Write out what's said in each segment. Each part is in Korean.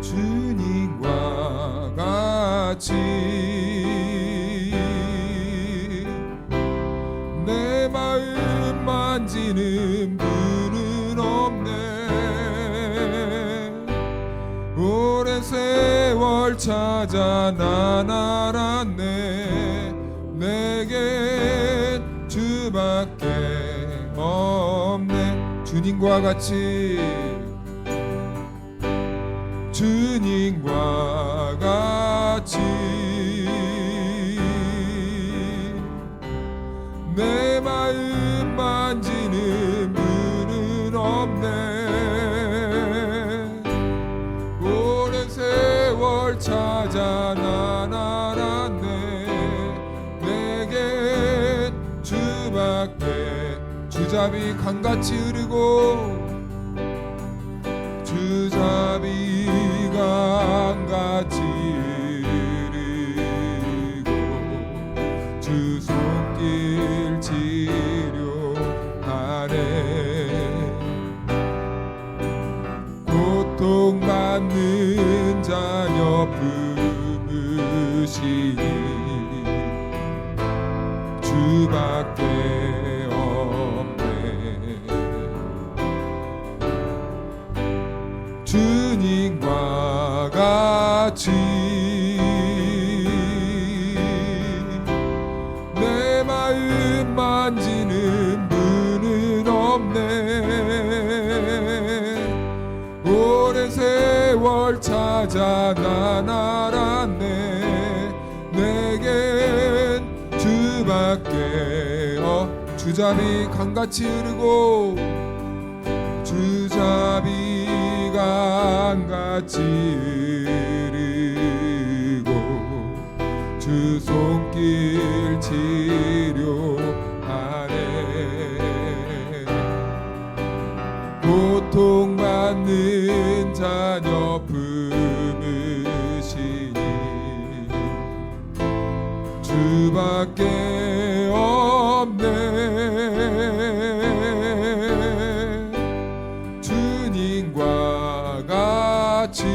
주님과 같이 내 마음 만지는 분은 없네. 오랜 세월 찾아 난 알았네. 내겐 주밖에 없네. 주님과 같이 주님과 같이 내 마음 만지는 분은 없네. 오랜 세월 찾아 난 알았네. 내겐 주밖에 주잡이 강같이 흐르고 주잡이 강같이 흐르고 주 손길 치료하네. 고통받는 자녀 품으시니 주밖에 주님과 같이 내 마음 만지는 분은 없네. 오랜 세월 찾아 난 알았네. 내겐 주밖에 주잡이 강같이 흐르고 주잡이 강같이 흐르고 주 손길 치료하네. 고통받는 자녀 품으시니 주밖에 없네. 주님과 같이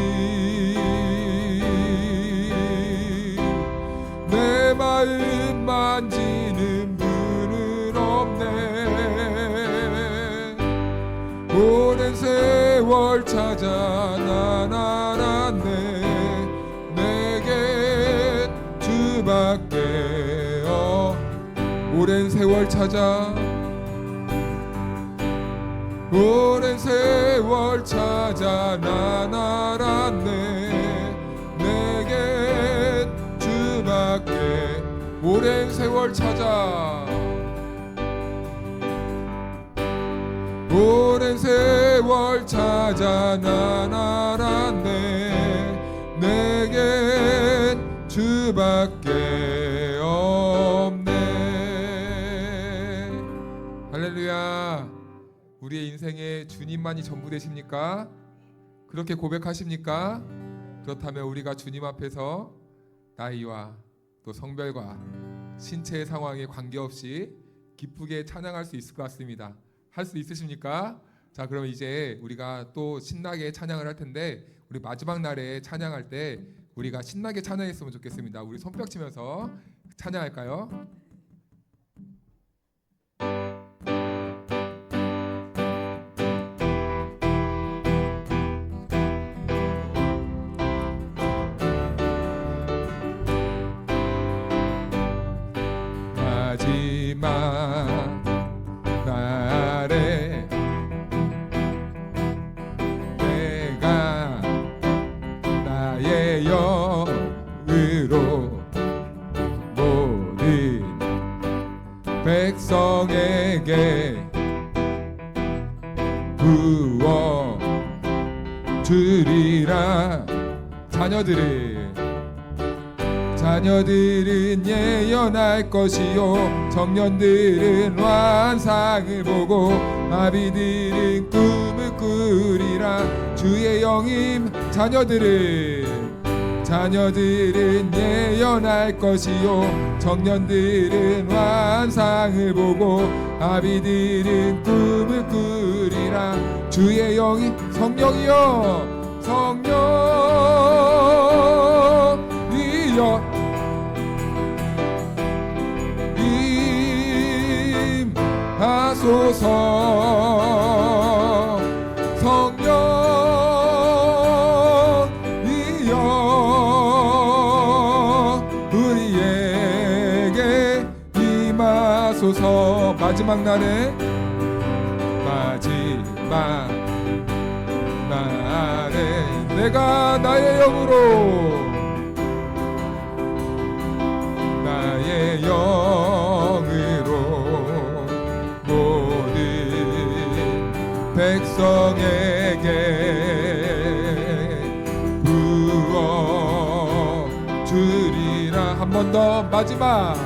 내 마음 만지는 분은 없네. 오랜 세월 찾아 난 알았네. 내겐 주밖에 오랜 세월 찾아 오랜 세월 찾아 난 알았네. 내겐 주밖에 오랜 세월 찾아 오랜 세월 찾아 난 알았네. 내겐 주밖에 없네. 할렐루야. 우리의 인생에 주님만이 전부 되십니까? 그렇게 고백하십니까? 그렇다면 우리가 주님 앞에서 나이와 또 성별과 신체의 상황에 관계없이 기쁘게 찬양할 수 있을 것 같습니다. 할 수 있으십니까? 자, 그럼 이제 우리가 또 신나게 찬양을 할 텐데 우리 마지막 날에 찬양할 때 우리가 신나게 찬양했으면 좋겠습니다. 우리 손뼉 치면서 찬양할까요? 마지막 날에 내가 나의 영으로 모든 백성에게 부어 주리라. 자녀들은 예언할 것이요 청년들은 환상을 보고 아비들은 꿈을 꾸리라. 주의 영임 자녀들은 예언할 것이요 청년들은 환상을 보고 아비들은 꿈을 꾸리라. 주의 영이 성령이여 성령이여 임하소서. 성령이여 우리에게 임하소서. 마지막 날에 내가 나의 영으로 모든 백성에게 부어주리라. 한 번 더 마지막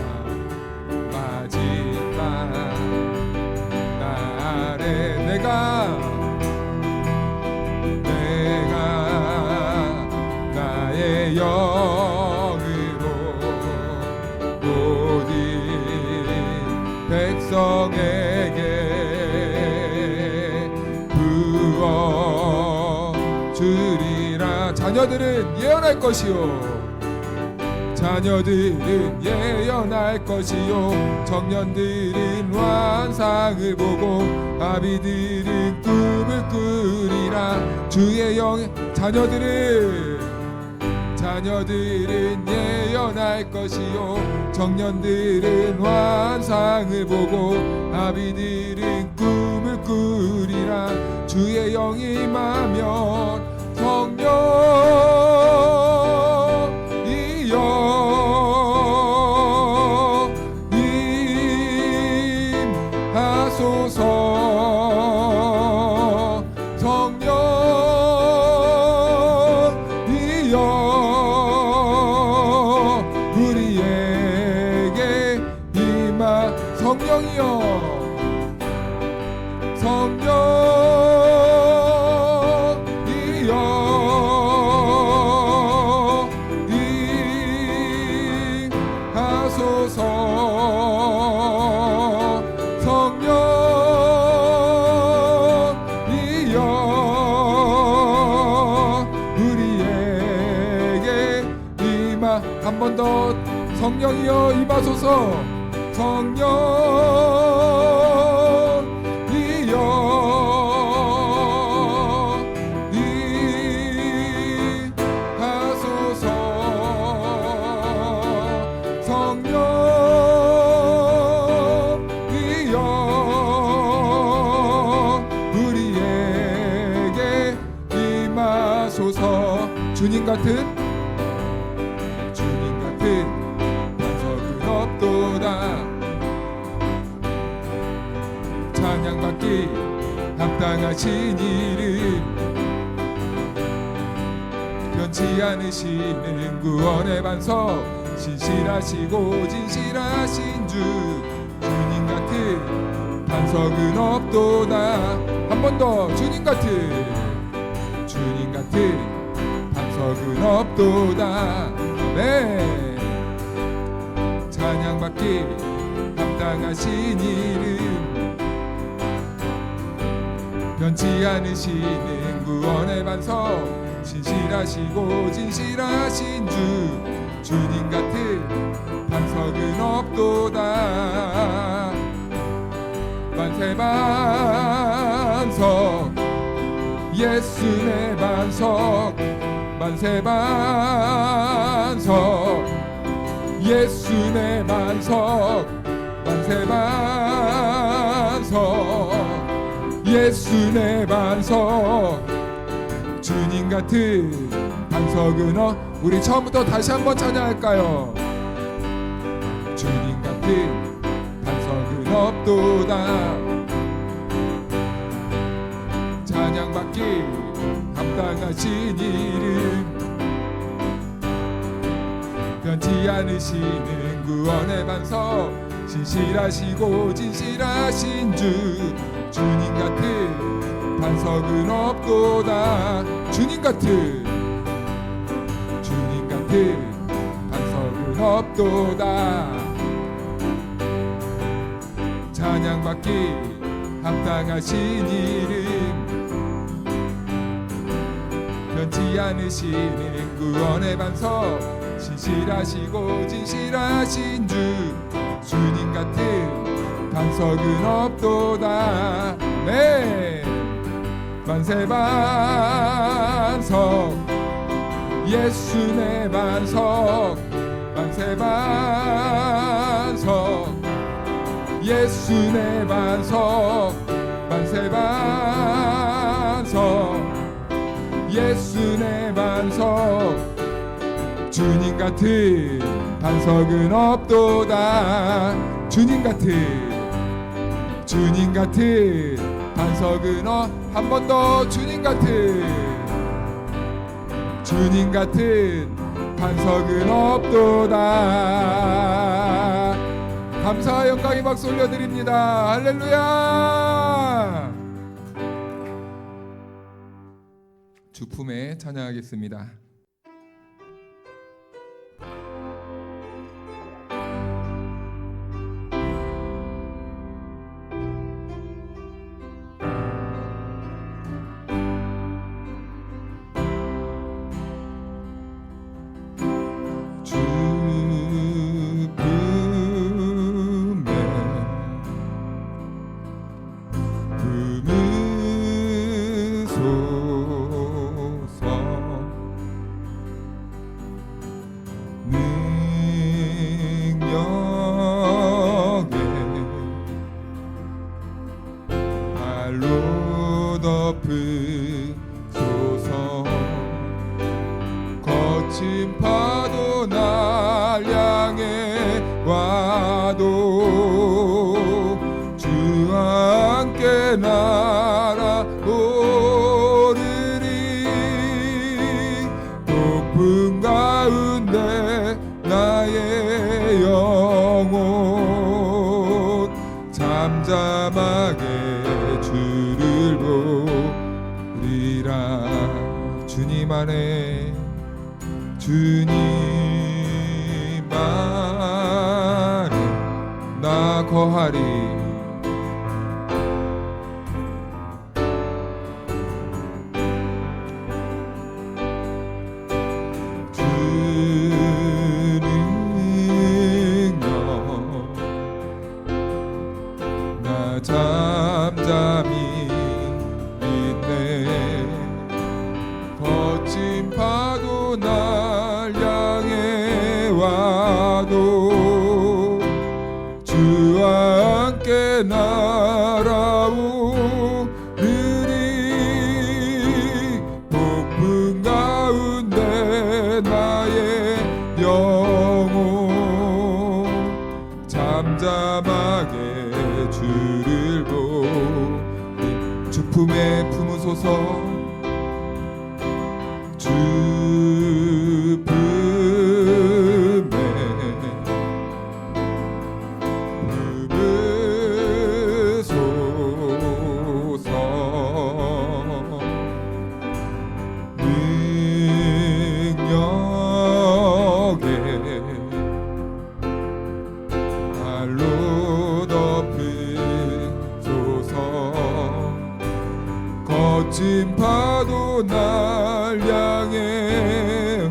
날에 내가 나의 영으로 모든 백성에게 부어주리라. 자녀들은 예언할 것이요 자녀들은 예언할 것이요 청년들은 환상을 보고 아비들은 꿈을 꾸리라. 주의 영 자녀들은 예언할 것이요 청년들은 환상을 보고 아비들은 꿈을 꾸리라. 주의 영이 임하면 성령이여 임하소서. 성령이여 우리에게 임하. 성령이여 임하소서. 성령이여 우리에게 임하. 한 번 더 성령이여 임하소서. 성령이여 임하소서. 성령이여 우리에게 임하소서. 주님 같은 반석은 없도다. 찬양받기 합당하신 이름 변치 않으시는 구원의 반석 신실하시고 진실하신 주 주님 같은 반석은 없도다. 한 번 더 주님 같은 반석은 없도다. 네 찬양받기 합당하신 이름 변치 않으시는 구원의 반석 신실하시고 진실하신 주 주님 같은 반석은 없도다. 만세 반석 예수 내 반석 만세 반석 예수 내 반석 만세 반석 예수 내 반석 주님 같은 반석은 우리 처음부터 다시 한번 찬양할까요? 주님 같은 반석은 없도다. 찬양받기 합당하신 이름 변치 않으시는 구원의 반석 신실하시고 진실하신 주 주님 같은 반석은 없도다. 주님 같은 반석은 없도다. 찬양받기 합당하신 이름 변치 않으시는 구원의 반석, 신실하시고 진실하신 주님 같은 반석은 없도다. 네, 만세 반석, 예수 내 반석, 만세 반석, 예수 내 반석, 만세 반석, 예수 내 반석, 주님 같은 반석은 없도다. 주님 같은 반석은 한 번 더 주님 같은 반석은 없도다. 감사와 영광의 박수 올려드립니다. 할렐루야. 주품에 찬양하겠습니다. 거친 파도 날 향해 와도 주와 함께 날아오르리. 높은 가운데 나의 영혼 잠잠하게 주를 보리라. 주님 안에 주님 안에 나 거하리. 주는 나 잠잠히 있네. 거친 파도 날 향해 와도 주와 함께 날아오르리. 높은 가운데 나의 영혼 잠잠하게 주를 보리. 주품에 품으소서. 주품에 품으소서. 능력에 발로 덮으소서. 거친 파도 날 향해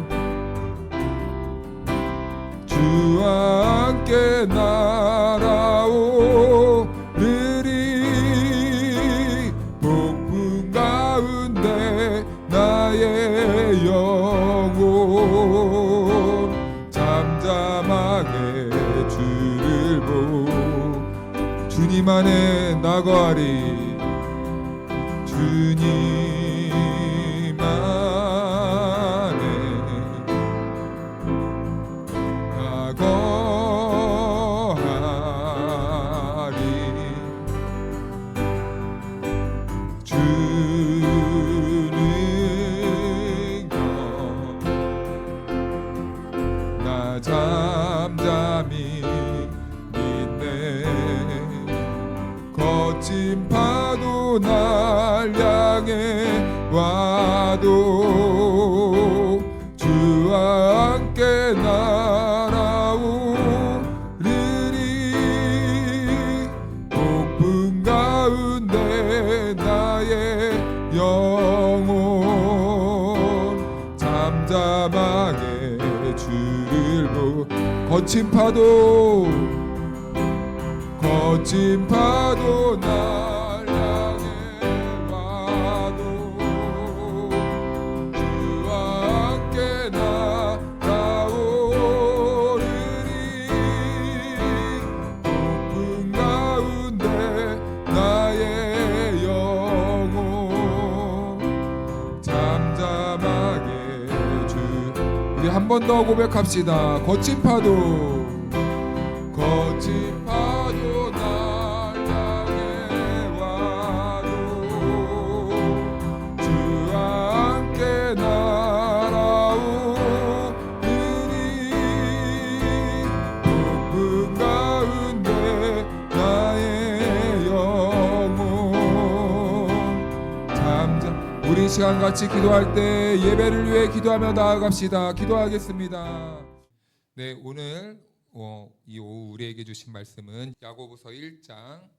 주와 함께 날아오르리. 폭풍 가운데 나의 영혼 잠잠하게 주를 보. 주님 안에 나 거하리. 주님 안에 나 거하리. 주는 나 잠잠히 믿네. 거친 파도 날 향해 잠잠하게 주를 보고 거친 파도 날 향해 와도 주와 함께 날아오르니 높은 가운데 나의 영혼 잠잠하게 주 우리 한 번 더 고백합시다. 거친 파도 날 향해 와도 주와 함께 날아오르니 높은 가운데 나의 영혼 우리 시간 같이 기도할 때 예배를 위해 기도하며 나아갑시다. 기도하겠습니다. 네, 오늘 이 오후 우리에게 주신 말씀은 야고보서 1장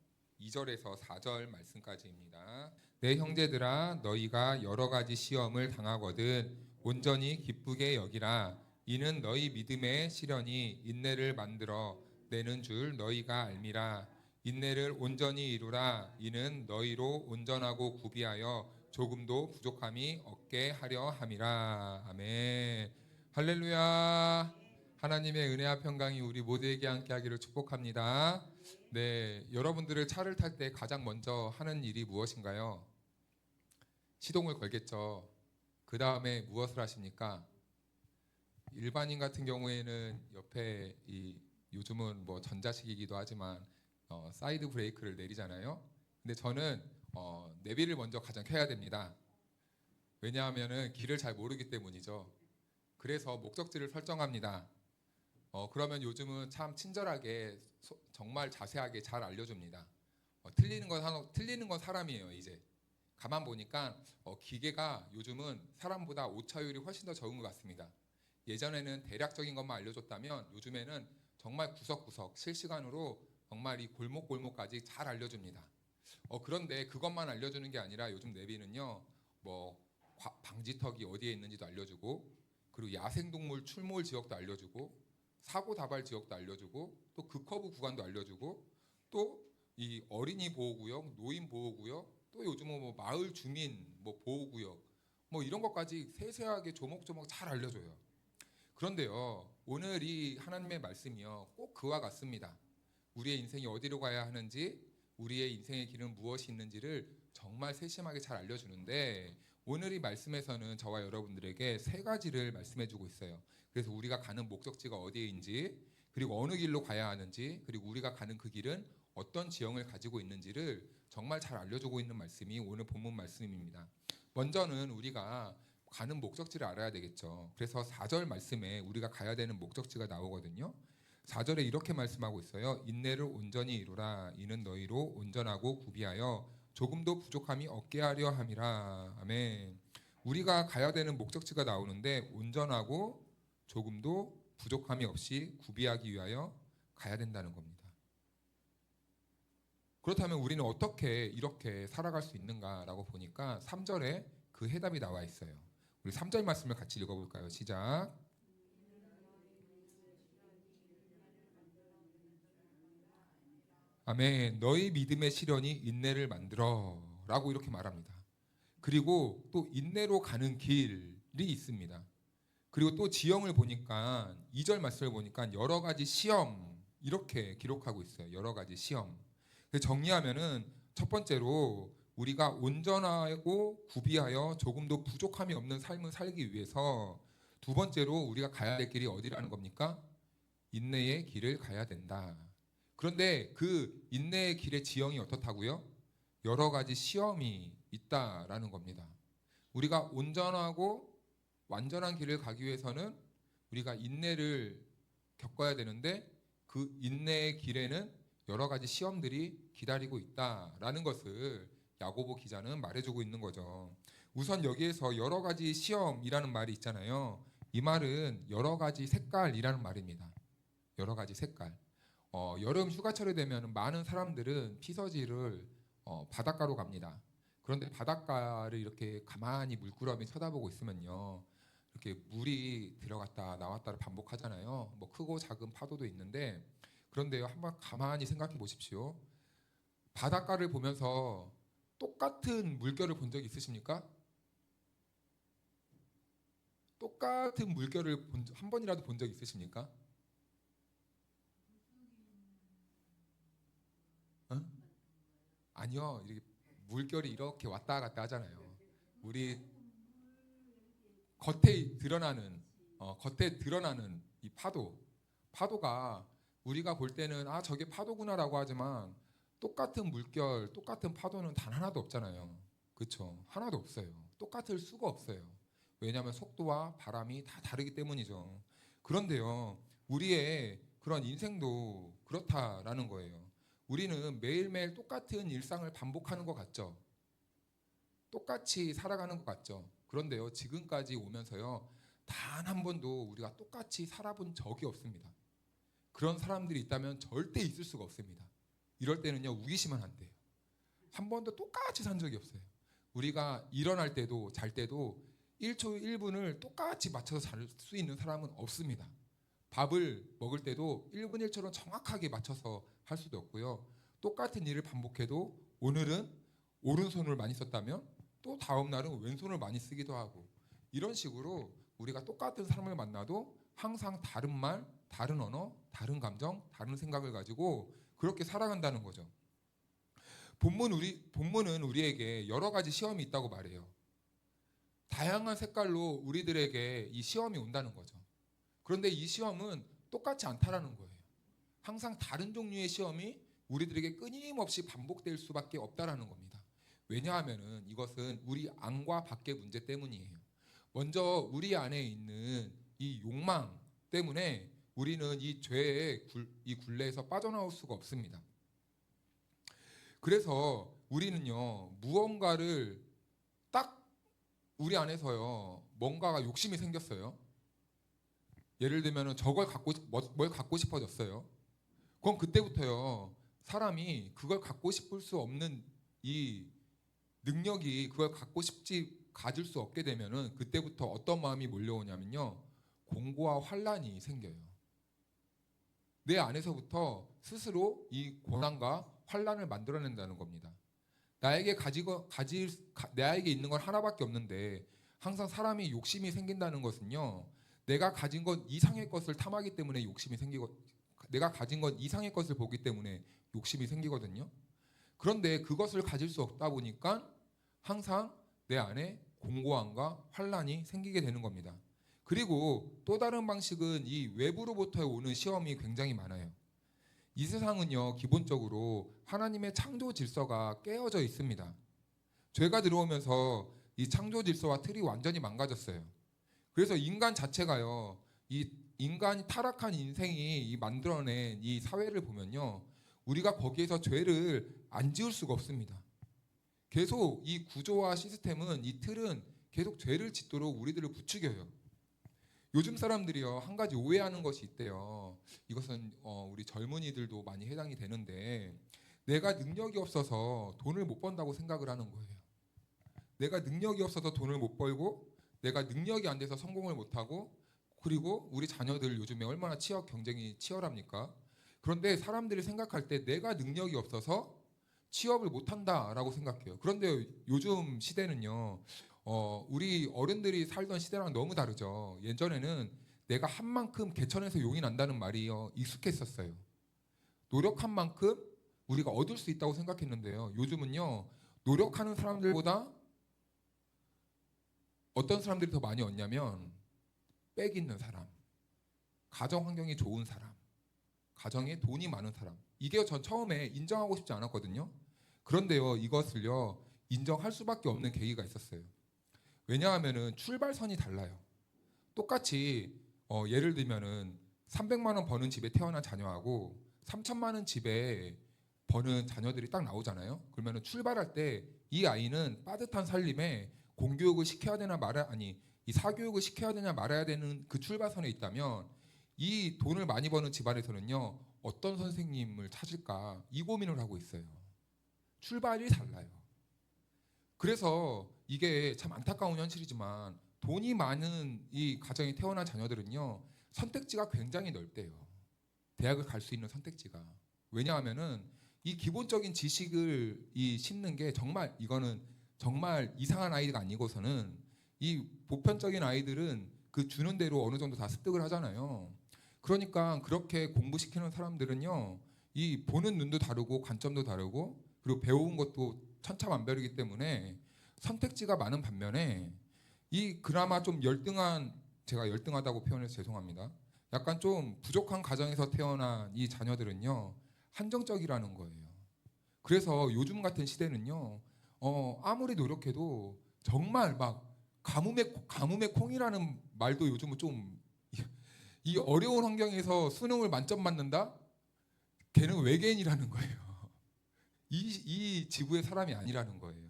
2절에서 4절 말씀까지입니다. 내 형제들아 너희가 여러 가지 시험을 당하거든 온전히 기쁘게 여기라. 이는 너희 믿음의 시련이 인내를 만들어 내는 줄 너희가 알미라. 인내를 온전히 이루라. 이는 너희로 온전하고 구비하여 조금도 부족함이 없게 하려 함이라. 아멘. 할렐루야. 하나님의 은혜와 평강이 우리 모두에게 함께하기를 축복합니다. 네, 여러분들을 차를 탈 때 가장 먼저 하는 일이 무엇인가요? 시동을 걸겠죠. 그 다음에 무엇을 하십니까? 일반인 같은 경우에는 옆에 요즘은 뭐 전자식이기도 하지만 사이드 브레이크를 내리잖아요. 근데 저는 내비를 먼저 가장 켜야 됩니다. 왜냐하면은 길을 잘 모르기 때문이죠. 그래서 목적지를 설정합니다. 그러면 요즘은 참 친절하게 정말 자세하게 잘 알려줍니다. 틀리는 건 사람이에요. 이제 가만 보니까 기계가 요즘은 사람보다 오차율이 훨씬 더 적은 것 같습니다. 예전에는 대략적인 것만 알려줬다면 요즘에는 정말 구석구석 실시간으로 정말 이 골목골목까지 잘 알려줍니다. 그런데 그것만 알려주는 게 아니라 요즘 내비는요, 뭐 방지턱이 어디에 있는지도 알려주고, 그리고 야생동물 출몰 지역도 알려주고, 사고 다발 지역도 알려주고, 또 극커브 구간도 알려주고, 또 이 어린이 보호구역, 노인 보호구역, 또 요즘은 뭐 마을 주민 뭐 보호구역, 뭐 이런 것까지 세세하게 조목조목 잘 알려줘요. 그런데요, 오늘 이 하나님의 말씀이요, 꼭 그와 같습니다. 우리의 인생이 어디로 가야 하는지, 우리의 인생의 길은 무엇이 있는지를 정말 세심하게 잘 알려주는데, 오늘 이 말씀에서는 저와 여러분들에게 세 가지를 말씀해주고 있어요. 그래서 우리가 가는 목적지가 어디인지, 그리고 어느 길로 가야 하는지, 그리고 우리가 가는 그 길은 어떤 지형을 가지고 있는지를 정말 잘 알려주고 있는 말씀이 오늘 본문 말씀입니다. 먼저는 우리가 가는 목적지를 알아야 되겠죠. 그래서 4절 말씀에 우리가 가야 되는 목적지가 나오거든요. 4절에 이렇게 말씀하고 있어요. 인내를 온전히 이루라. 이는 너희로 온전하고 구비하여 조금도 부족함이 없게 하려 함이라. 아멘. 우리가 가야 되는 목적지가 나오는데 온전하고 조금도 부족함이 없이 구비하기 위하여 가야 된다는 겁니다. 그렇다면 우리는 어떻게 이렇게 살아갈 수 있는가라고 보니까 3절에 그 해답이 나와 있어요. 우리 3절 말씀을 같이 읽어볼까요? 시작. 아멘. 너희 믿음의 시련이 인내를 만들어 라고 이렇게 말합니다. 그리고 또 인내로 가는 길이 있습니다. 그리고 또 지형을 보니까 2절 말씀을 보니까 여러 가지 시험 이렇게 기록하고 있어요. 여러 가지 시험. 정리하면은 첫 번째로 우리가 온전하고 구비하여 조금도 부족함이 없는 삶을 살기 위해서 두 번째로 우리가 가야 될 길이 어디라는 겁니까? 인내의 길을 가야 된다. 그런데 그 인내의 길의 지형이 어떻다고요? 여러 가지 시험이 있다라는 겁니다. 우리가 온전하고 완전한 길을 가기 위해서는 우리가 인내를 겪어야 되는데 그 인내의 길에는 여러 가지 시험들이 기다리고 있다라는 것을 야고보 기자는 말해주고 있는 거죠. 우선 여기에서 여러 가지 시험이라는 말이 있잖아요. 이 말은 여러 가지 색깔이라는 말입니다. 여러 가지 색깔. 여름 휴가철이 되면 많은 사람들은 피서지를 바닷가로 갑니다. 그런데 바닷가를 이렇게 가만히 물끄러미 쳐다보고 있으면요, 이렇게 물이 들어갔다 나왔다를 반복하잖아요. 뭐 크고 작은 파도도 있는데, 그런데요, 한번 가만히 생각해 보십시오. 바닷가를 보면서 똑같은 물결을 본 적 있으십니까? 똑같은 물결을 한 번이라도 본 적 있으십니까? 어? 아니요. 이렇게 물결이 이렇게 왔다 갔다 하잖아요. 우리 겉에 드러나는 이 파도가 우리가 볼 때는 아 저게 파도구나라고 하지만 똑같은 물결, 똑같은 파도는 단 하나도 없잖아요. 그렇죠? 하나도 없어요. 똑같을 수가 없어요. 왜냐하면 속도와 바람이 다 다르기 때문이죠. 그런데요, 우리의 그런 인생도 그렇다라는 거예요. 우리는 매일매일 똑같은 일상을 반복하는 것 같죠. 똑같이 살아가는 것 같죠. 그런데요, 지금까지 오면서요, 단 한 번도 우리가 똑같이 살아본 적이 없습니다. 그런 사람들이 있다면 절대 있을 수가 없습니다. 이럴 때는요, 우기시면 안 돼요. 한 번도 똑같이 산 적이 없어요. 우리가 일어날 때도 잘 때도 1초 1분을 똑같이 맞춰서 잘 수 있는 사람은 없습니다. 밥을 먹을 때도 1분 1초로 정확하게 맞춰서 할 수도 없고요. 똑같은 일을 반복해도 오늘은 오른손을 많이 썼다면 또 다음 날은 왼손을 많이 쓰기도 하고, 이런 식으로 우리가 똑같은 사람을 만나도 항상 다른 말, 다른 언어, 다른 감정, 다른 생각을 가지고 그렇게 살아간다는 거죠. 본문은 우리에게 여러 가지 시험이 있다고 말해요. 다양한 색깔로 우리들에게 이 시험이 온다는 거죠. 그런데 이 시험은 똑같지 않다라는 거예요. 항상 다른 종류의 시험이 우리들에게 끊임없이 반복될 수밖에 없다라는 겁니다. 왜냐하면은 이것은 우리 안과 밖의 문제 때문이에요. 먼저 우리 안에 있는 이 욕망 때문에 우리는 이 죄의 이 굴레에서 빠져나올 수가 없습니다. 그래서 우리는요, 무언가를 딱 우리 안에서요, 뭔가가 욕심이 생겼어요. 예를 들면 뭘 갖고 싶어졌어요. 그럼 그때부터요, 사람이 그걸 갖고 싶을 수 없는 이 능력이, 그걸 가질 수 없게 되면은 그때부터 어떤 마음이 몰려오냐면요, 공고와 환란이 생겨요. 내 안에서부터 스스로 이 고난과 환란을 만들어낸다는 겁니다. 나에게 있는 건 하나밖에 없는데 항상 사람이 욕심이 생긴다는 것은요, 내가 가진 것 이상의 것을 탐하기 때문에 욕심이 생기고, 내가 가진 것 이상의 것을 보기 때문에 욕심이 생기거든요. 그런데 그것을 가질 수 없다 보니까 항상 내 안에 공고함과 환란이 생기게 되는 겁니다. 그리고 또 다른 방식은 이 외부로부터 오는 시험이 굉장히 많아요. 이 세상은요, 기본적으로 하나님의 창조 질서가 깨어져 있습니다. 죄가 들어오면서 이 창조 질서와 틀이 완전히 망가졌어요. 그래서 인간 자체가요, 이 인간이 타락한 인생이 만들어낸 이 사회를 보면요, 우리가 거기에서 죄를 안 지을 수가 없습니다. 계속 이 구조와 시스템은, 이 틀은 계속 죄를 짓도록 우리들을 부추겨요. 요즘 사람들이요, 한 가지 오해하는 것이 있대요. 이것은 우리 젊은이들도 많이 해당이 되는데, 내가 능력이 없어서 돈을 못 번다고 생각을 하는 거예요. 내가 능력이 없어서 돈을 못 벌고, 내가 능력이 안 돼서 성공을 못 하고, 그리고 우리 자녀들 요즘에 얼마나 취업 경쟁이 치열합니까? 그런데 사람들이 생각할 때 내가 능력이 없어서 취업을 못 한다라고 생각해요. 그런데 요즘 시대는요, 우리 어른들이 살던 시대랑 너무 다르죠. 예전에는 내가 한 만큼 개천에서 용이 난다는 말이 익숙했었어요. 노력한 만큼 우리가 얻을 수 있다고 생각했는데요, 요즘은요, 노력하는 사람들보다 어떤 사람들이 더 많이 얻냐면 빽 있는 사람, 가정 환경이 좋은 사람, 가정에 돈이 많은 사람. 이게 전 처음에 인정하고 싶지 않았거든요. 그런데요, 이것을요, 인정할 수밖에 없는 계기가 있었어요. 왜냐하면은 출발선이 달라요. 똑같이 예를 들면은 300만 원 버는 집에 태어난 자녀하고 3천만 원 집에 버는 자녀들이 딱 나오잖아요. 그러면은 출발할 때 이 아이는 빠듯한 살림에 공교육을 시켜야 되나 이 사교육을 시켜야 되냐 말아야 되는 그 출발선에 있다면, 이 돈을 많이 버는 집안에서는요, 어떤 선생님을 찾을까 이 고민을 하고 있어요. 출발이 달라요. 그래서 이게 참 안타까운 현실이지만 돈이 많은 이 가정에 태어난 자녀들은요, 선택지가 굉장히 넓대요. 대학을 갈 수 있는 선택지가. 왜냐하면은 이 기본적인 지식을 심는 게 정말, 이거는 정말 이상한 아이가 아니고서는 이 보편적인 아이들은 그 주는 대로 어느 정도 다 습득을 하잖아요. 그러니까 그렇게 공부시키는 사람들은요, 이 보는 눈도 다르고 관점도 다르고 그리고 배운 것도 천차만별이기 때문에 선택지가 많은 반면에 이 그나마 좀 열등한, 제가 열등하다고 표현해서 죄송합니다. 약간 좀 부족한 가정에서 태어난 이 자녀들은요, 한정적이라는 거예요. 그래서 요즘 같은 시대는요, 아무리 노력해도 정말 막 가뭄의 콩이라는 말도 요즘은 좀 이 어려운 환경에서 수능을 만점 맞는다? 걔는 외계인이라는 거예요. 이 지구의 사람이 아니라는 거예요.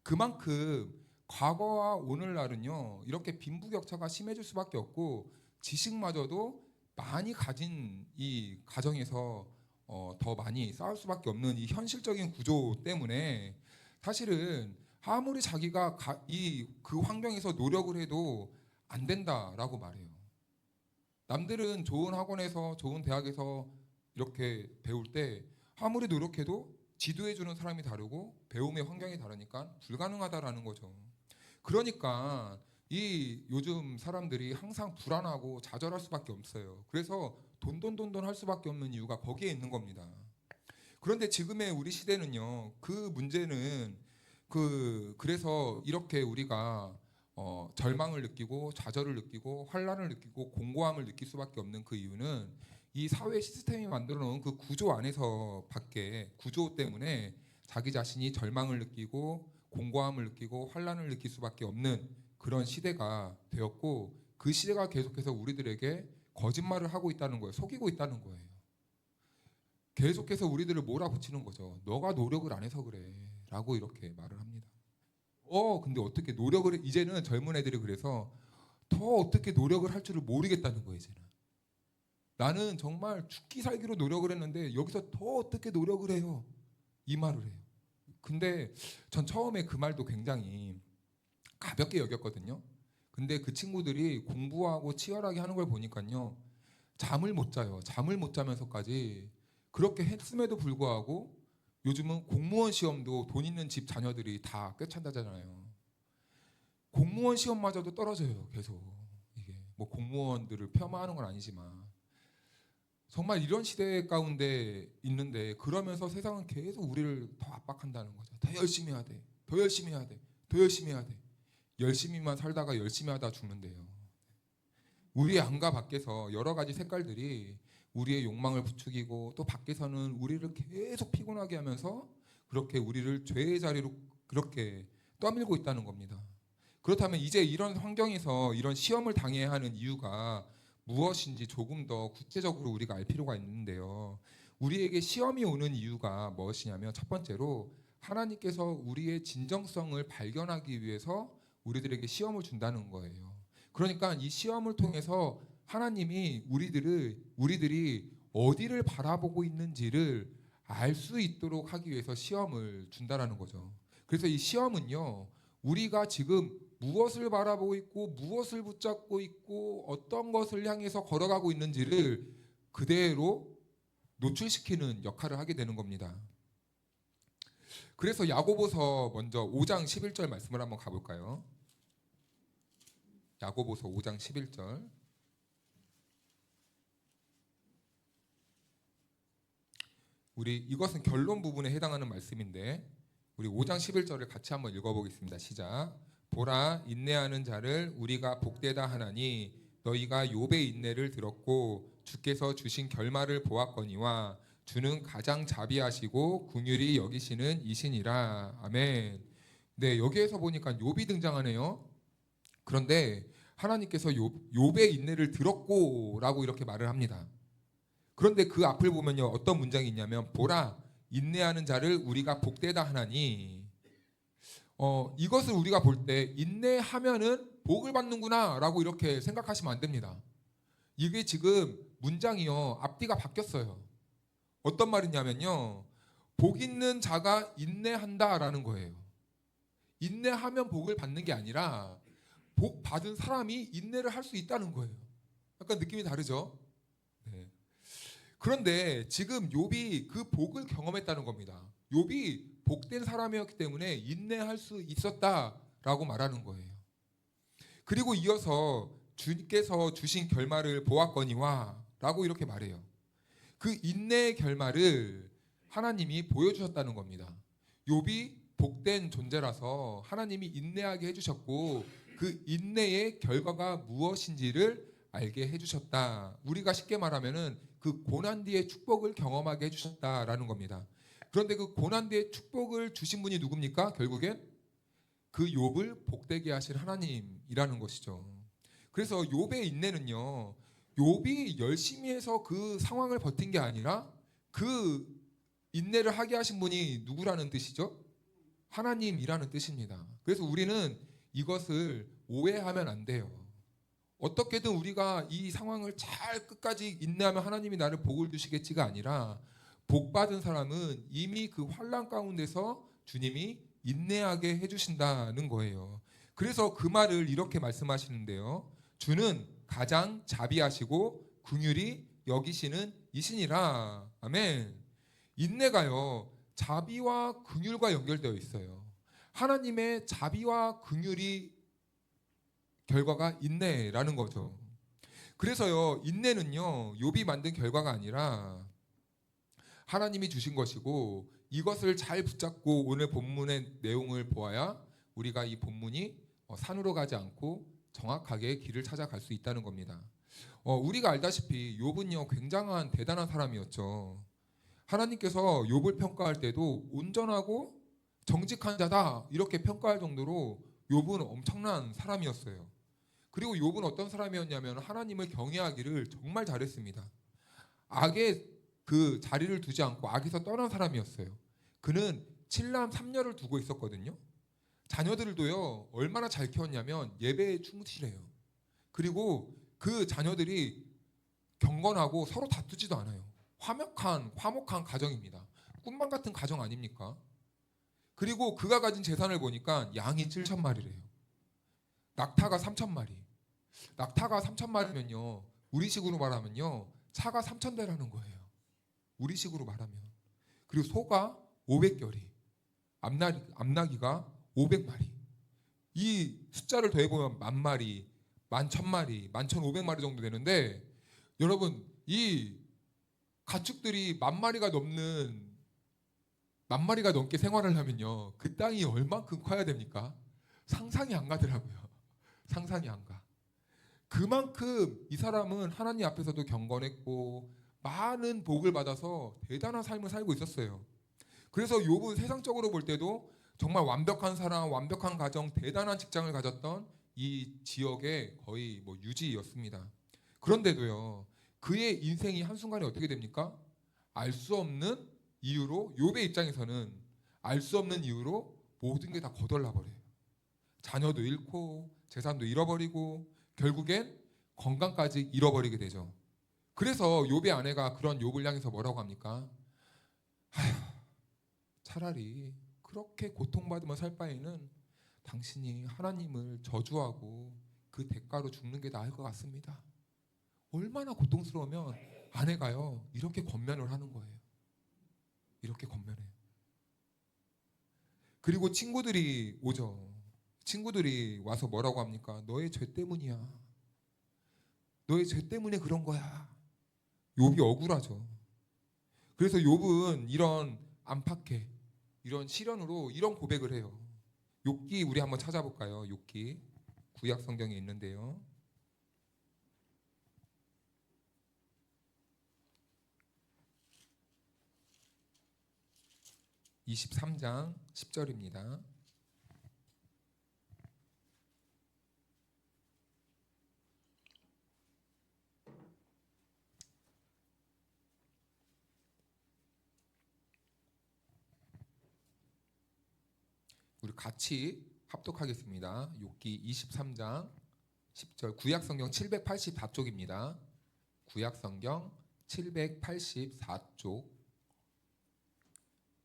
그만큼 과거와 오늘날은요, 이렇게 빈부격차가 심해질 수밖에 없고 지식마저도 많이 가진 이 가정에서 더 많이 쌓을 수밖에 없는 이 현실적인 구조 때문에 사실은 아무리 자기가 그 환경에서 노력을 해도 안 된다라고 말해요. 남들은 좋은 학원에서 좋은 대학에서 이렇게 배울 때 아무리 노력해도 지도해주는 사람이 다르고 배움의 환경이 다르니까 불가능하다라는 거죠. 그러니까 이 요즘 사람들이 항상 불안하고 좌절할 수밖에 없어요. 그래서 돈돈 할 수밖에 없는 이유가 거기에 있는 겁니다. 그런데 지금의 우리 시대는요, 그 문제는 그래서 이렇게 우리가 절망을 느끼고 좌절을 느끼고 환란을 느끼고 공고함을 느낄 수밖에 없는 그 이유는 이 사회 시스템이 만들어 놓은 그 구조 안에서 밖에 구조 때문에 자기 자신이 절망을 느끼고 공고함을 느끼고 환란을 느낄 수밖에 없는 그런 시대가 되었고, 그 시대가 계속해서 우리들에게 거짓말을 하고 있다는 거예요. 속이고 있다는 거예요. 계속해서 우리들을 몰아붙이는 거죠. 너가 노력을 안 해서 그래 라고 이렇게 말을 합니다. 근데 어떻게 노력을 이제는 젊은 애들이 그래서 더 어떻게 노력을 할 줄을 모르겠다는 거예요. 이제는 나는 정말 죽기 살기로 노력을 했는데 여기서 더 어떻게 노력을 해요, 이 말을 해요. 근데 전 처음에 그 말도 굉장히 가볍게 여겼거든요. 근데 그 친구들이 공부하고 치열하게 하는 걸 보니까요, 잠을 못 자요. 잠을 못 자면서까지 그렇게 했음에도 불구하고 요즘은 공무원 시험도 돈 있는 집 자녀들이 다 꿰찬다잖아요. 공무원 시험마저도 떨어져요. 계속. 이게 뭐 공무원들을 폄하하는 건 아니지만 정말 이런 시대 가운데 있는데, 그러면서 세상은 계속 우리를 더 압박한다는 거죠. 더 열심히 해야 돼. 더 열심히 해야 돼. 더 열심히 해야 돼. 열심히만 살다가 열심히 하다 죽는데요. 우리의 안과 밖에서 여러 가지 색깔들이 우리의 욕망을 부추기고, 또 밖에서는 우리를 계속 피곤하게 하면서 그렇게 우리를 죄의 자리로 그렇게 떠밀고 있다는 겁니다. 그렇다면 이제 이런 환경에서 이런 시험을 당해야 하는 이유가 무엇인지 조금 더 구체적으로 우리가 알 필요가 있는데요. 우리에게 시험이 오는 이유가 무엇이냐면, 첫 번째로 하나님께서 우리의 진정성을 발견하기 위해서 우리들에게 시험을 준다는 거예요. 그러니까 이 시험을 통해서 하나님이 우리들이 어디를 바라보고 있는지를 알 수 있도록 하기 위해서 시험을 준다라는 거죠. 그래서 이 시험은요, 우리가 지금 무엇을 바라보고 있고 무엇을 붙잡고 있고 어떤 것을 향해서 걸어가고 있는지를 그대로 노출시키는 역할을 하게 되는 겁니다. 그래서 야고보서 먼저 5장 11절 말씀을 한번 가볼까요? 야고보서 5장 11절. 우리 이것은 결론 부분에 해당하는 말씀인데 우리 5장 11절을 같이 한번 읽어보겠습니다. 시작. 보라, 인내하는 자를 우리가 복되다 하나니 너희가 욥의 인내를 들었고 주께서 주신 결말을 보았거니와 주는 가장 자비하시고 긍휼히 여기시는 이시니라. 아멘. 네, 여기에서 보니까 욥이 등장하네요. 그런데 하나님께서 욥의 인내를 들었고라고 이렇게 말을 합니다. 그런데 그 앞을 보면요, 어떤 문장이 있냐면 보라, 인내하는 자를 우리가 복되다 하나니, 이것을 우리가 볼 때 인내하면은 복을 받는구나라고 이렇게 생각하시면 안 됩니다. 이게 지금 문장이요, 앞뒤가 바뀌었어요. 어떤 말이냐면요, 복 있는 자가 인내한다라는 거예요. 인내하면 복을 받는 게 아니라 복 받은 사람이 인내를 할 수 있다는 거예요. 약간 느낌이 다르죠? 네. 그런데 지금 욥이 그 복을 경험했다는 겁니다. 욥이 복된 사람이었기 때문에 인내할 수 있었다라고 말하는 거예요. 그리고 이어서 주님께서 주신 결말을 보았거니와 라고 이렇게 말해요. 그 인내의 결말을 하나님이 보여주셨다는 겁니다. 욥이 복된 존재라서 하나님이 인내하게 해주셨고 그 인내의 결과가 무엇인지를 알게 해주셨다. 우리가 쉽게 말하면은 그 고난 뒤의 축복을 경험하게 해주셨다라는 겁니다. 그런데 그 고난 뒤의 축복을 주신 분이 누굽니까? 결국엔 그 욥을 복되게 하신 하나님이라는 것이죠. 그래서 욥의 인내는요, 욥이 열심히 해서 그 상황을 버틴 게 아니라 그 인내를 하게 하신 분이 누구라는 뜻이죠? 하나님이라는 뜻입니다. 그래서 우리는 이것을 오해하면 안 돼요. 어떻게든 우리가 이 상황을 잘 끝까지 인내하면 하나님이 나를 복을 주시겠지가 아니라 복 받은 사람은 이미 그 환난 가운데서 주님이 인내하게 해주신다는 거예요. 그래서 그 말을 이렇게 말씀하시는데요. 주는 가장 자비하시고 긍휼히 여기시는 이시니라. 아멘. 인내가요, 자비와 긍휼과 연결되어 있어요. 하나님의 자비와 긍휼이 결과가 인내라는 거죠. 그래서요, 인내는요, 욥이 만든 결과가 아니라 하나님이 주신 것이고 이것을 잘 붙잡고 오늘 본문의 내용을 보아야 우리가 이 본문이 산으로 가지 않고 정확하게 길을 찾아갈 수 있다는 겁니다. 우리가 알다시피 욥은요, 굉장한 대단한 사람이었죠. 하나님께서 욥을 평가할 때도 온전하고 정직한 자다 이렇게 평가할 정도로 욥은 엄청난 사람이었어요. 그리고 욥은 어떤 사람이었냐면 하나님을 경외하기를 정말 잘했습니다. 악의 그 자리를 두지 않고 악에서 떠난 사람이었어요. 그는 7남 3녀를 두고 있었거든요. 자녀들도요, 얼마나 잘 키웠냐면 예배에 충실해요. 그리고 그 자녀들이 경건하고 서로 다투지도 않아요. 화목한 가정입니다. 꿈만 같은 가정 아닙니까? 그리고 그가 가진 재산을 보니까 양이 7,000마리래요. 낙타가 3,000마리. 낙타가 3,000마리면요, 우리식으로 말하면요, 차가 3,000대라는 거예요. 우리식으로 말하면. 그리고 소가 500결이, 암나기가 500마리. 이 숫자를 더해보면 10,000마리, 11,000마리, 11,500마리 정도 되는데, 여러분, 이 가축들이 10,000마리가 넘게 생활을 하면요, 그 땅이 얼만큼 커야 됩니까? 상상이 안 가더라고요. 상상이 안 가. 그만큼 이 사람은 하나님 앞에서도 경건했고 많은 복을 받아서 대단한 삶을 살고 있었어요. 그래서 욥은 세상적으로 볼 때도 정말 완벽한 사람, 완벽한 가정, 대단한 직장을 가졌던 이 지역의 거의 유지였습니다. 그런데도요, 그의 인생이 한순간에 어떻게 됩니까? 알 수 없는 이유로, 욥의 입장에서는 알 수 없는 이유로 모든 게 다 거덜나 버려요. 자녀도 잃고 재산도 잃어버리고 결국엔 건강까지 잃어버리게 되죠. 그래서 욥의 아내가 그런 욥을 향해서 뭐라고 합니까? 아휴, 차라리 그렇게 고통받으며 살 바에는 당신이 하나님을 저주하고 그 대가로 죽는 게 나을 것 같습니다. 얼마나 고통스러우면 아내가요, 이렇게 권면을 하는 거예요. 이렇게 권면해요. 그리고 친구들이 오죠. 친구들이 와서 뭐라고 합니까? 너의 죄 때문이야. 너의 죄 때문에 그런 거야. 욥이 억울하죠. 그래서 욥은 이런 안팎에 이런 시련으로 이런 고백을 해요. 욥기 우리 한번 찾아볼까요? 욥기 구약 성경에 있는데요. 23장 10절입니다. 우리 같이 합독하겠습니다. 욥기 23장 10절, 구약 성경 784쪽입니다. 구약 성경 784쪽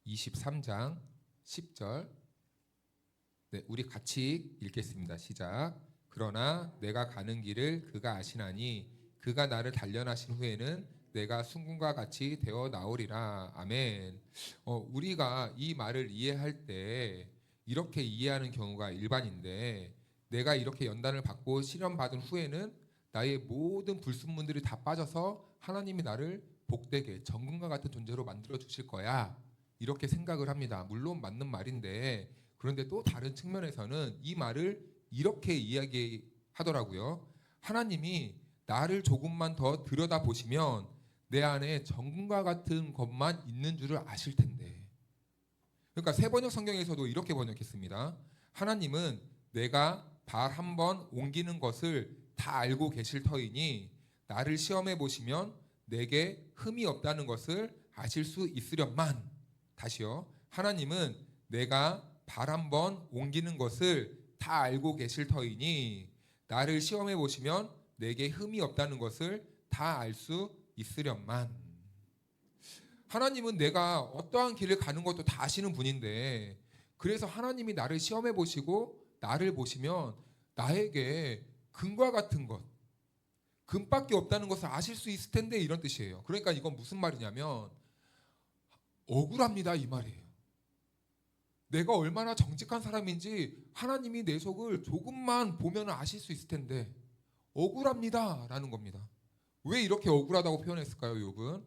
23장 10절. 네, 우리 같이 읽겠습니다. 시작. 그러나 내가 가는 길을 그가 아시나니 그가 나를 단련하신 후에는 내가 순금과 같이 되어 나오리라. 아멘. 우리가 이 말을 이해할 때 이렇게 이해하는 경우가 일반인데, 내가 이렇게 연단을 받고 시련 받은 후에는 나의 모든 불순물들이 다 빠져서 하나님이 나를 복되게 정금과 같은 존재로 만들어 주실 거야, 이렇게 생각을 합니다. 물론 맞는 말인데, 그런데 또 다른 측면에서는 이 말을 이렇게 이야기하더라고요. 하나님이 나를 조금만 더 들여다보시면 내 안에 정금과 같은 것만 있는 줄을 아실 텐데. 그러니까 새번역 성경에서도 이렇게 번역했습니다. 하나님은 내가 발 한 번 옮기는 것을 다 알고 계실 터이니 나를 시험해 보시면 내게 흠이 없다는 것을 아실 수 있으련만. 다시요. 하나님은 내가 발 한 번 옮기는 것을 다 알고 계실 터이니 나를 시험해 보시면 내게 흠이 없다는 것을 다 알 수 있으련만. 하나님은 내가 어떠한 길을 가는 것도 다 아시는 분인데, 그래서 하나님이 나를 시험해 보시고 나를 보시면 나에게 금과 같은 것, 금밖에 없다는 것을 아실 수 있을 텐데, 이런 뜻이에요. 그러니까 이건 무슨 말이냐면 억울합니다, 이 말이에요. 내가 얼마나 정직한 사람인지 하나님이 내 속을 조금만 보면 아실 수 있을 텐데 억울합니다 라는 겁니다. 왜 이렇게 억울하다고 표현했을까요? 욥은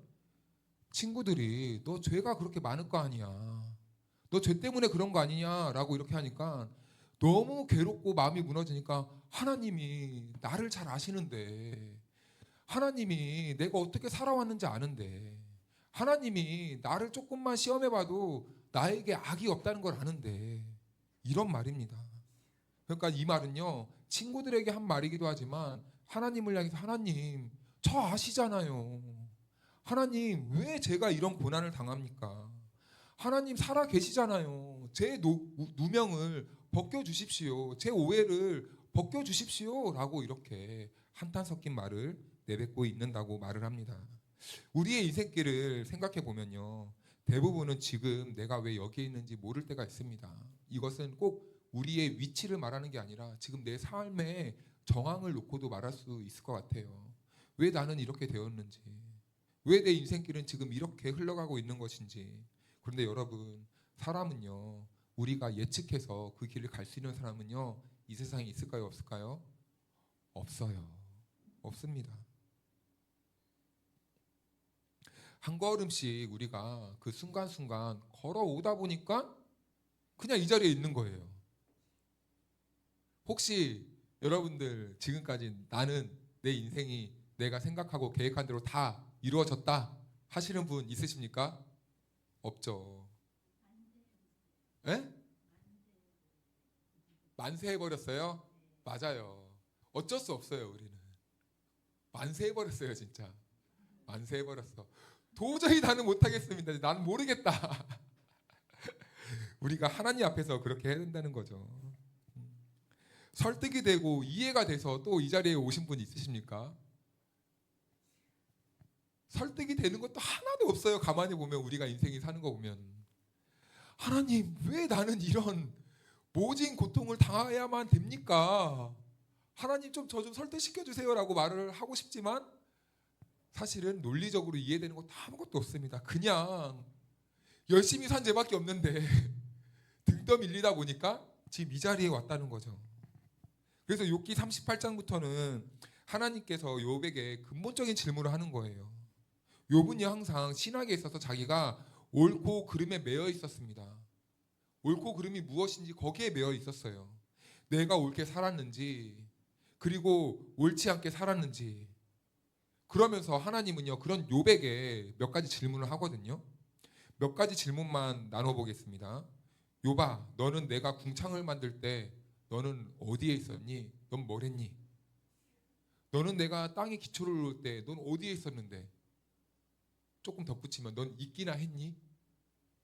친구들이 너 죄가 그렇게 많을 거 아니야, 너 죄 때문에 그런 거 아니냐라고 이렇게 하니까 너무 괴롭고 마음이 무너지니까, 하나님이 나를 잘 아시는데, 하나님이 내가 어떻게 살아왔는지 아는데, 하나님이 나를 조금만 시험해봐도 나에게 악이 없다는 걸 아는데, 이런 말입니다. 그러니까 이 말은요, 친구들에게 한 말이기도 하지만 하나님을 향해서, 하나님 저 아시잖아요, 하나님 왜 제가 이런 고난을 당합니까? 하나님 살아 계시잖아요. 제 누명을 벗겨주십시오, 제 오해를 벗겨주십시오 라고 이렇게 한탄 섞인 말을 내뱉고 있는다고 말을 합니다. 우리의 인생길을 생각해 보면요, 대부분은 지금 내가 왜 여기에 있는지 모를 때가 있습니다. 이것은 꼭 우리의 위치를 말하는 게 아니라 지금 내 삶의 정황을 놓고도 말할 수 있을 것 같아요. 왜 나는 이렇게 되었는지, 왜 내 인생길은 지금 이렇게 흘러가고 있는 것인지. 그런데 여러분, 사람은요, 우리가 예측해서 그 길을 갈 수 있는 사람은요, 이 세상에 있을까요, 없을까요? 없어요. 없습니다. 한 걸음씩 우리가 그 순간순간 걸어오다 보니까 그냥 이 자리에 있는 거예요. 혹시 여러분들 지금까지 나는 내 인생이 내가 생각하고 계획한 대로 다 이루어졌다 하시는 분 있으십니까? 없죠. 에? 만세해버렸어요? 맞아요. 어쩔 수 없어요. 우리는 만세해버렸어요. 진짜 만세해버렸어. 도저히 나는 못하겠습니다, 나는 모르겠다. 우리가 하나님 앞에서 그렇게 해야 된다는 거죠. 설득이 되고 이해가 돼서 또 이 자리에 오신 분 있으십니까? 설득이 되는 것도 하나도 없어요. 가만히 보면, 우리가 인생이 사는 거 보면, 하나님 왜 나는 이런 모진 고통을 당해야만 됩니까? 하나님 좀 저 좀 설득시켜 주세요라고 말을 하고 싶지만 사실은 논리적으로 이해되는 것도 아무것도 없습니다. 그냥 열심히 산 죄밖에 없는데 등 떠밀리다 보니까 지금 이 자리에 왔다는 거죠. 그래서 욥기 38장부터는 하나님께서 욥에게 근본적인 질문을 하는 거예요. 욥은요, 항상 신학에 있어서 자기가 옳고 그름에 매여 있었습니다. 옳고 그름이 무엇인지 거기에 매여 있었어요. 내가 옳게 살았는지, 그리고 옳지 않게 살았는지. 그러면서 하나님은요, 그런 욥에게 몇 가지 질문을 하거든요. 몇 가지 질문만 나눠보겠습니다. 욥아, 너는 내가 궁창을 만들 때 너는 어디에 있었니? 넌 뭘 했니? 너는 내가 땅에 기초를 놓을 때 넌 어디에 있었는데? 조금 덧붙이면 넌 있기나 했니?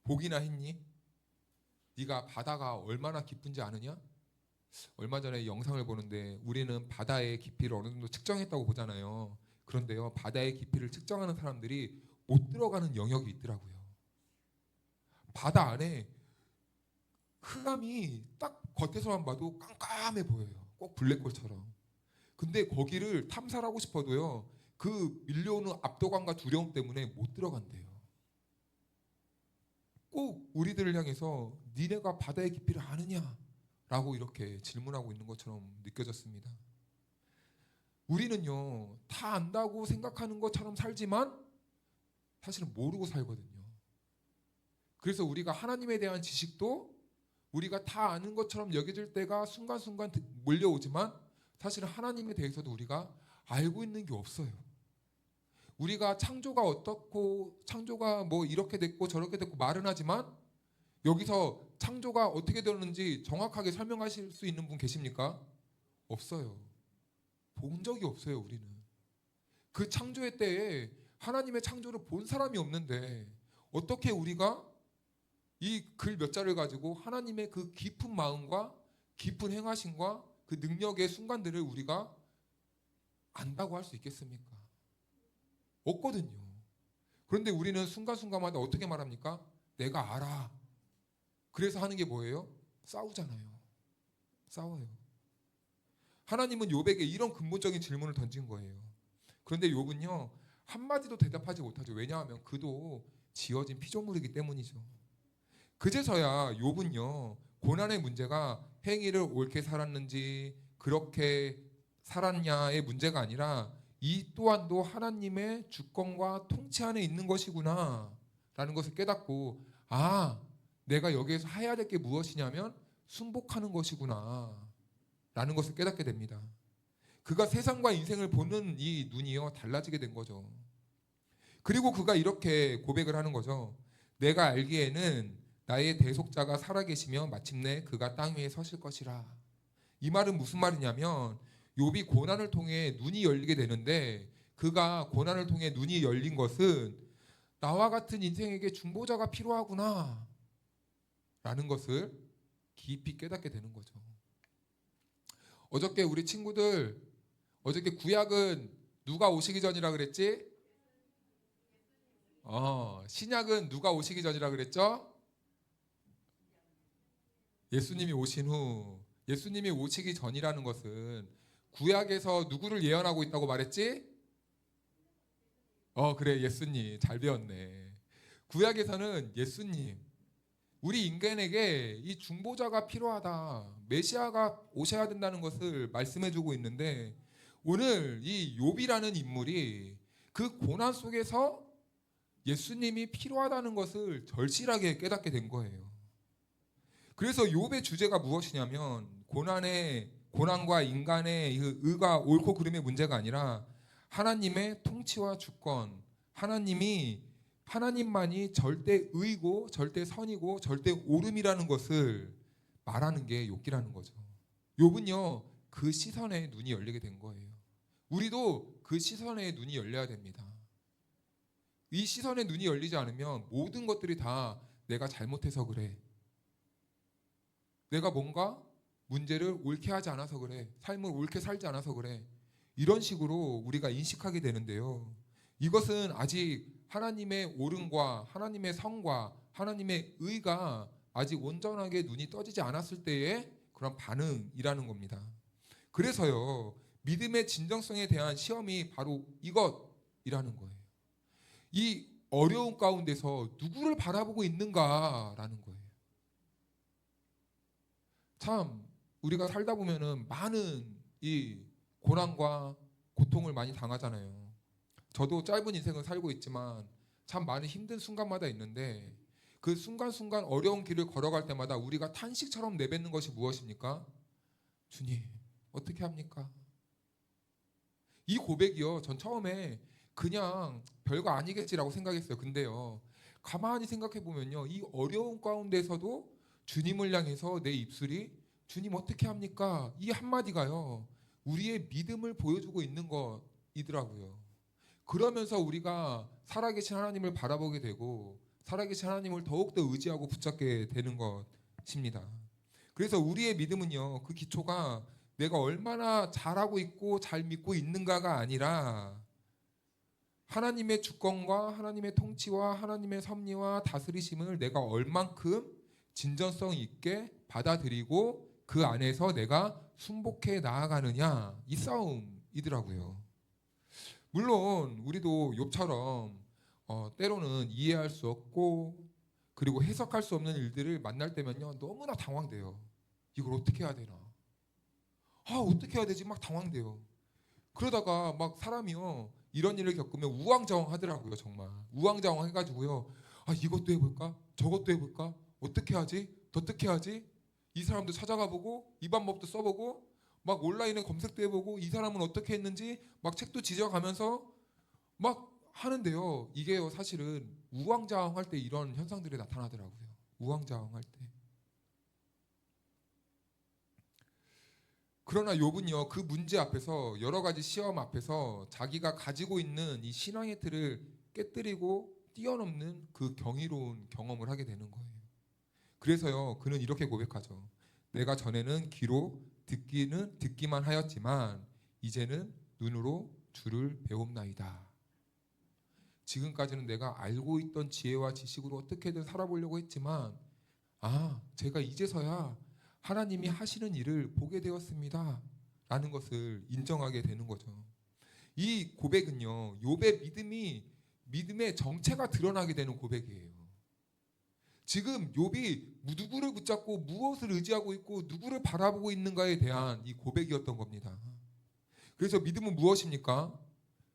보기나 했니? 네가 바다가 얼마나 깊은지 아느냐? 얼마 전에 영상을 보는데 우리는 바다의 깊이를 어느 정도 측정했다고 보잖아요. 그런데요, 바다의 깊이를 측정하는 사람들이 못 들어가는 영역이 있더라고요. 바다 안에 흑암이 딱 겉에서만 봐도 깜깜해 보여요. 꼭 블랙홀처럼. 근데 거기를 탐사를 하고 싶어도요, 그 밀려오는 압도감과 두려움 때문에 못 들어간대요. 꼭 우리들을 향해서 니네가 바다의 깊이를 아느냐? 라고 이렇게 질문하고 있는 것처럼 느껴졌습니다. 우리는요, 다 안다고 생각하는 것처럼 살지만 사실은 모르고 살거든요. 그래서 우리가 하나님에 대한 지식도 우리가 다 아는 것처럼 여겨질 때가 순간순간 몰려오지만 사실은 하나님에 대해서도 우리가 알고 있는 게 없어요. 우리가 창조가 어떻고 창조가 뭐 이렇게 됐고 저렇게 됐고 말은 하지만 여기서 창조가 어떻게 되었는지 정확하게 설명하실 수 있는 분 계십니까? 없어요. 본 적이 없어요. 우리는 그 창조의 때에 하나님의 창조를 본 사람이 없는데 어떻게 우리가 이 글 몇 자를 가지고 하나님의 그 깊은 마음과 깊은 행하심과 그 능력의 순간들을 우리가 안다고 할 수 있겠습니까? 없거든요. 그런데 우리는 순간순간마다 어떻게 말합니까? 내가 알아. 그래서 하는 게 뭐예요? 싸우잖아요. 싸워요. 하나님은 욥에게 이런 근본적인 질문을 던진 거예요. 그런데 욥은요, 한마디도 대답하지 못하죠. 왜냐하면 그도 지어진 피조물이기 때문이죠. 그제서야 욥은요, 고난의 문제가 행위를 옳게 살았는지 그렇게 살았냐의 문제가 아니라 이 또한도 하나님의 주권과 통치 안에 있는 것이구나 라는 것을 깨닫고, 아, 내가 여기에서 해야 될 게 무엇이냐면 순복하는 것이구나 라는 것을 깨닫게 됩니다. 그가 세상과 인생을 보는 이 눈이요, 달라지게 된 거죠. 그리고 그가 이렇게 고백을 하는 거죠. 내가 알기에는 나의 대속자가 살아계시며 마침내 그가 땅 위에 서실 것이라. 이 말은 무슨 말이냐면 욥이 고난을 통해 눈이 열리게 되는데, 그가 고난을 통해 눈이 열린 것은 나와 같은 인생에게 중보자가 필요하구나 라는 것을 깊이 깨닫게 되는 거죠. 어저께 우리 친구들, 어저께 구약은 누가 오시기 전이라 그랬지? 신약은 누가 오시기 전이라 그랬죠? 예수님이 오신 후. 예수님이 오시기 전이라는 것은 구약에서 누구를 예언하고 있다고 말했지? 그래, 예수님. 잘 배웠네. 구약에서는 예수님, 우리 인간에게 이 중보자가 필요하다, 메시아가 오셔야 된다는 것을 말씀해주고 있는데, 오늘 이 욥이라는 인물이 그 고난 속에서 예수님이 필요하다는 것을 절실하게 깨닫게 된 거예요. 그래서 욥의 주제가 무엇이냐면 고난과 인간의 의가 옳고 그름의 문제가 아니라 하나님의 통치와 주권, 하나님만이 절대 의고 절대 선이고 절대 옳음이라는 것을 말하는 게 욥기라는 거죠. 욥은요, 그 시선에 눈이 열리게 된 거예요. 우리도 그 시선에 눈이 열려야 됩니다. 이 시선에 눈이 열리지 않으면 모든 것들이 다 내가 잘못해서 그래, 내가 뭔가 문제를 옳게 하지 않아서 그래, 삶을 옳게 살지 않아서 그래, 이런 식으로 우리가 인식하게 되는데요, 이것은 아직 하나님의 옳음과 하나님의 성과 하나님의 의가 아직 온전하게 눈이 떠지지 않았을 때의 그런 반응이라는 겁니다. 그래서요, 믿음의 진정성에 대한 시험이 바로 이것이라는 거예요. 이 어려운 가운데서 누구를 바라보고 있는가라는 거예요. 참 우리가 살다 보면은 많은 이 고난과 고통을 많이 당하잖아요. 저도 짧은 인생을 살고 있지만 참 많은 힘든 순간마다 있는데, 그 순간순간 어려운 길을 걸어갈 때마다 우리가 탄식처럼 내뱉는 것이 무엇입니까? 주님, 어떻게 합니까? 이 고백이요, 전 처음에 그냥 별거 아니겠지라고 생각했어요. 근데요, 가만히 생각해 보면요, 이 어려운 가운데서도 주님을 향해서 내 입술이 주님 어떻게 합니까? 이 한마디가요, 우리의 믿음을 보여주고 있는 것이더라고요. 그러면서 우리가 살아계신 하나님을 바라보게 되고 살아계신 하나님을 더욱더 의지하고 붙잡게 되는 것입니다. 그래서 우리의 믿음은요, 그 기초가 내가 얼마나 잘하고 있고 잘 믿고 있는가가 아니라 하나님의 주권과 하나님의 통치와 하나님의 섭리와 다스리심을 내가 얼만큼 진전성 있게 받아들이고 그 안에서 내가 순복해 나아가느냐, 이 싸움이더라고요. 물론 우리도 욥처럼 때로는 이해할 수 없고 그리고 해석할 수 없는 일들을 만날 때면요 너무나 당황돼요. 이걸 어떻게 해야 되나? 어떻게 해야 되지? 막 당황돼요. 그러다가 막 사람이요 이런 일을 겪으면 우왕좌왕하더라고요. 정말 우왕좌왕 해가지고요. 이것도 해볼까? 저것도 해볼까? 어떻게 하지? 어떻게 하지? 이 사람도 찾아가 보고 이 방법도 써보고 막 온라인에 검색도 해보고 이 사람은 어떻게 했는지 막 책도 지져가면서 막 하는데요. 이게요 사실은 우왕좌왕할 때 이런 현상들이 나타나더라고요. 우왕좌왕할 때. 그러나 욥은요 그 문제 앞에서 여러 가지 시험 앞에서 자기가 가지고 있는 이 신앙의 틀을 깨뜨리고 뛰어넘는 그 경이로운 경험을 하게 되는 거예요. 그래서요 그는 이렇게 고백하죠. 내가 전에는 귀로 듣기만 하였지만 이제는 눈으로 주를 배웁나이다. 지금까지는 내가 알고 있던 지혜와 지식으로 어떻게든 살아보려고 했지만 제가 이제서야 하나님이 하시는 일을 보게 되었습니다 라는 것을 인정하게 되는 거죠. 이 고백은요 욥의 믿음의 정체가 드러나게 되는 고백이에요. 지금 욥이 누구를 붙잡고 무엇을 의지하고 있고 누구를 바라보고 있는가에 대한 이 고백이었던 겁니다. 그래서 믿음은 무엇입니까?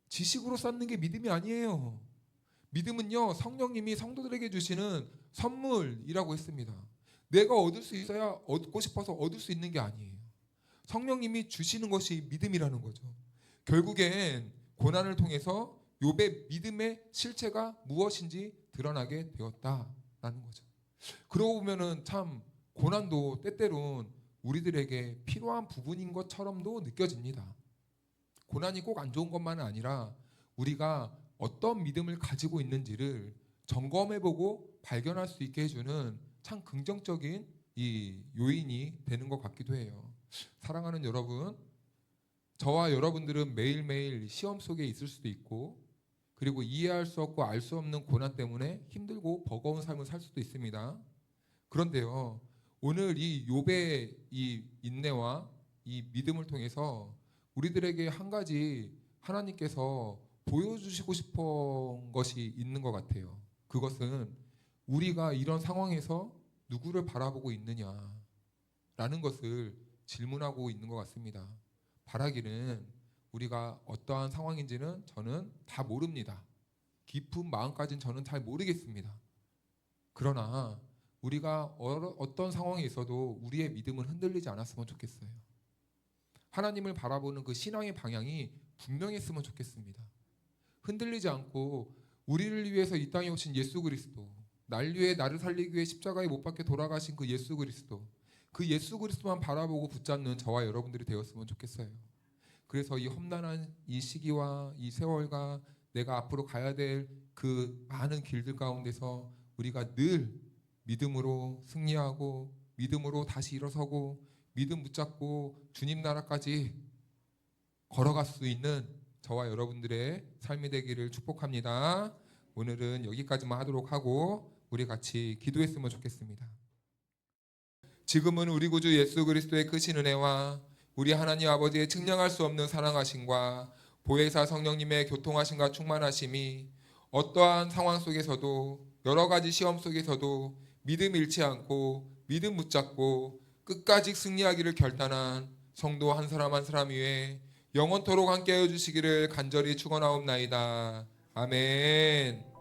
지식으로 쌓는 게 믿음이 아니에요. 믿음은요 성령님이 성도들에게 주시는 선물이라고 했습니다. 내가 얻을 수 있어야 얻고 싶어서 얻을 수 있는 게 아니에요. 성령님이 주시는 것이 믿음이라는 거죠. 결국엔 고난을 통해서 욥의 믿음의 실체가 무엇인지 드러나게 되었다라는 거죠. 그러고 보면은 참 고난도 때때론 우리들에게 필요한 부분인 것처럼도 느껴집니다. 고난이 꼭 안 좋은 것만은 아니라 우리가 어떤 믿음을 가지고 있는지를 점검해보고 발견할 수 있게 해주는 참 긍정적인 이 요인이 되는 것 같기도 해요. 사랑하는 여러분, 저와 여러분들은 매일매일 시험 속에 있을 수도 있고 그리고 이해할 수 없고 알 수 없는 고난 때문에 힘들고 버거운 삶을 살 수도 있습니다. 그런데요, 오늘 이 욥의 이 인내와 이 믿음을 통해서 우리들에게 한 가지 하나님께서 보여주시고 싶은 것이 있는 것 같아요. 그것은 우리가 이런 상황에서 누구를 바라보고 있느냐라는 것을 질문하고 있는 것 같습니다. 바라기는 우리가 어떠한 상황인지는 저는 다 모릅니다. 깊은 마음까지는 저는 잘 모르겠습니다. 그러나 우리가 어떤 상황에 있어도 우리의 믿음은 흔들리지 않았으면 좋겠어요. 하나님을 바라보는 그 신앙의 방향이 분명했으면 좋겠습니다. 흔들리지 않고 우리를 위해서 이 땅에 오신 예수 그리스도, 날 위해 나를 살리기 위해 십자가에 못 박혀 돌아가신 그 예수 그리스도, 그 예수 그리스도만 바라보고 붙잡는 저와 여러분들이 되었으면 좋겠어요. 그래서 이 험난한 이 시기와 이 세월과 내가 앞으로 가야 될 그 많은 길들 가운데서 우리가 늘 믿음으로 승리하고 믿음으로 다시 일어서고 믿음 붙잡고 주님 나라까지 걸어갈 수 있는 저와 여러분들의 삶이 되기를 축복합니다. 오늘은 여기까지만 하도록 하고 우리 같이 기도했으면 좋겠습니다. 지금은 우리 구주 예수 그리스도의 크신 은혜와 우리 하나님 아버지의 측량할 수 없는 사랑하심과 보혜사 성령님의 교통하심과 충만하심이 어떠한 상황 속에서도 여러 가지 시험 속에서도 믿음 잃지 않고 믿음 붙잡고 끝까지 승리하기를 결단한 성도 한 사람 한 사람 위에 영원토록 함께하여 주시기를 간절히 축원하옵나이다. 아멘.